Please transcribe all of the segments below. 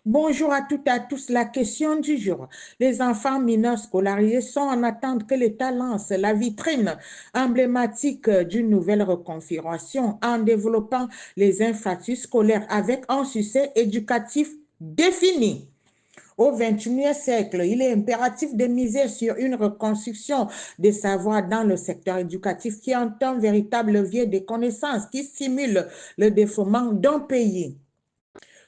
Bonjour à toutes et à tous. La question du jour. Les enfants mineurs scolarisés sont en attente que l'État lance la vitrine emblématique d'une nouvelle reconfiguration en développant les infrastructures scolaires avec un succès éducatif défini. Au XXIe siècle, il est impératif de miser sur une reconstruction des savoirs dans le secteur éducatif qui est un véritable levier de connaissances qui stimule le développement d'un pays.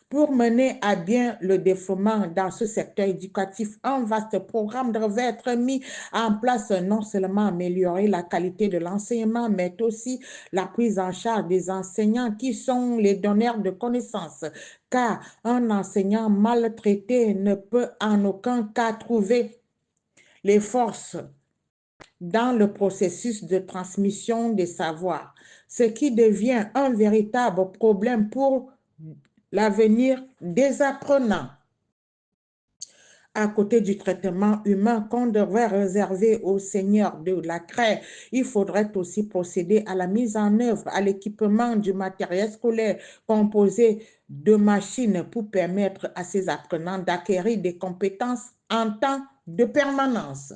Pour mener à bien le développement dans ce secteur éducatif, un vaste programme devrait être mis en place, non seulement améliorer la qualité de l'enseignement, mais aussi la prise en charge des enseignants qui sont les donneurs de connaissances, car un enseignant maltraité ne peut en aucun cas trouver les forces dans le processus de transmission des savoirs, ce qui devient un véritable problème pour l'avenir des apprenants. À côté du traitement humain qu'on devrait réserver aux seigneurs de la craie, il faudrait aussi procéder à la mise en œuvre, à l'équipement du matériel scolaire composé de machines pour permettre à ces apprenants d'acquérir des compétences en temps de permanence.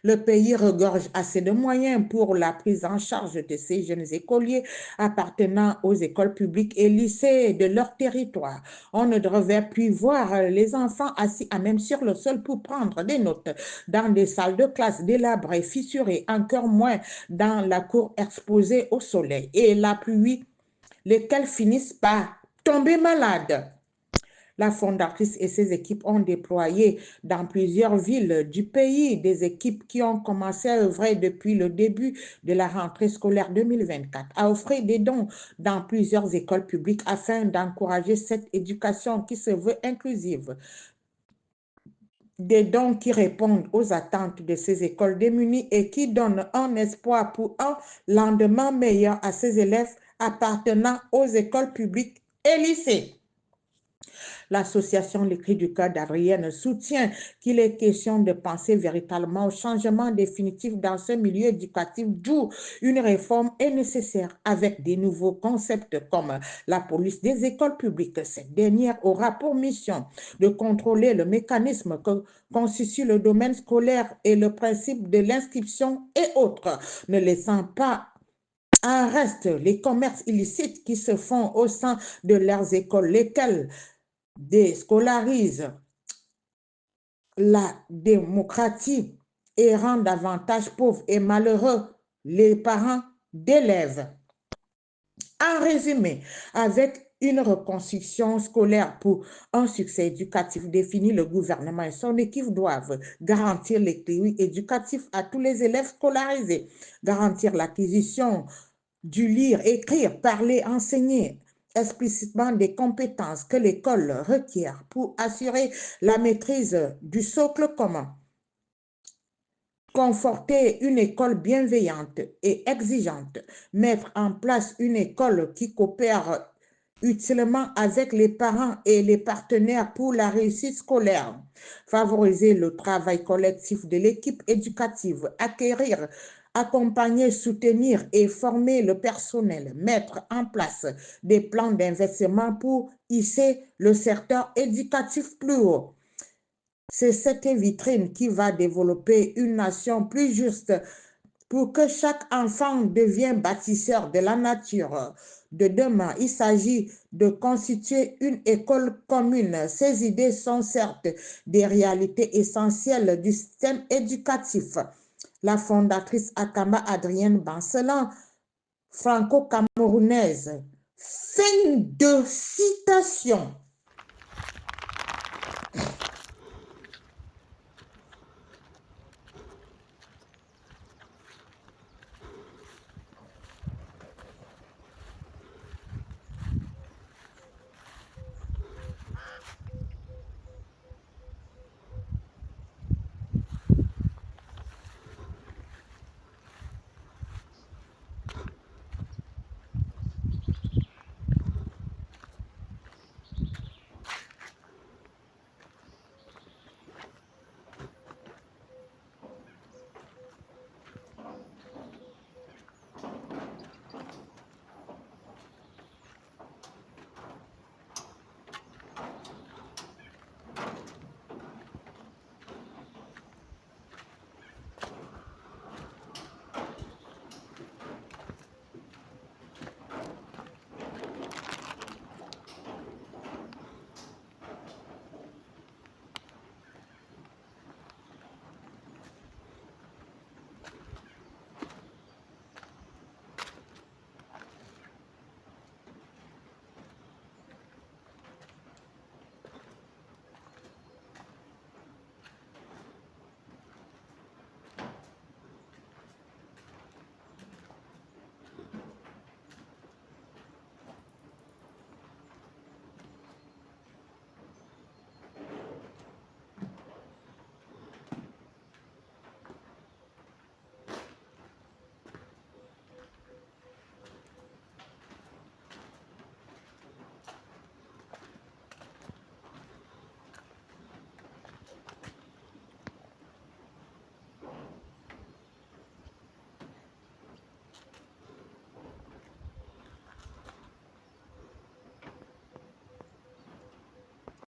Le pays regorge assez de moyens pour la prise en charge de ces jeunes écoliers appartenant aux écoles publiques et lycées de leur territoire. On ne devrait plus voir les enfants assis à même sur le sol pour prendre des notes dans des salles de classe délabrées, fissurées, encore moins dans la cour exposée au soleil et la pluie, lesquels finissent par tomber malades. La fondatrice et ses équipes ont déployé dans plusieurs villes du pays des équipes qui ont commencé à œuvrer depuis le début de la rentrée scolaire 2024, à offrir des dons dans plusieurs écoles publiques afin d'encourager cette éducation qui se veut inclusive. Des dons qui répondent aux attentes de ces écoles démunies et qui donnent un espoir pour un lendemain meilleur à ces élèves appartenant aux écoles publiques et lycées. L'association Les Cris du Cœur d'Adrienne soutient qu'il est question de penser véritablement au changement définitif dans ce milieu éducatif, d'où une réforme est nécessaire avec des nouveaux concepts comme la police des écoles publiques. Cette dernière aura pour mission de contrôler le mécanisme que constitue le domaine scolaire et le principe de l'inscription et autres, ne laissant pas en reste les commerces illicites qui se font au sein de leurs écoles, lesquels déscolarisent la démocratie et rend davantage pauvres et malheureux les parents d'élèves. En résumé, avec une reconstruction scolaire pour un succès éducatif défini, le gouvernement et son équipe doivent garantir l'équilibre éducatif à tous les élèves scolarisés, garantir l'acquisition du lire, écrire, parler, enseigner explicitement des compétences que l'école requiert pour assurer la maîtrise du socle commun. Conforter une école bienveillante et exigeante, mettre en place une école qui coopère utilement avec les parents et les partenaires pour la réussite scolaire, favoriser le travail collectif de l'équipe éducative, accompagner, soutenir et former le personnel, mettre en place des plans d'investissement pour hisser le secteur éducatif plus haut. C'est cette vitrine qui va développer une nation plus juste pour que chaque enfant devienne bâtisseur de la nature de demain. Il s'agit de constituer une école commune. Ces idées sont certes des réalités essentielles du système éducatif. La fondatrice Akama Adrienne Bancelan, franco-camerounaise. Fin de citation.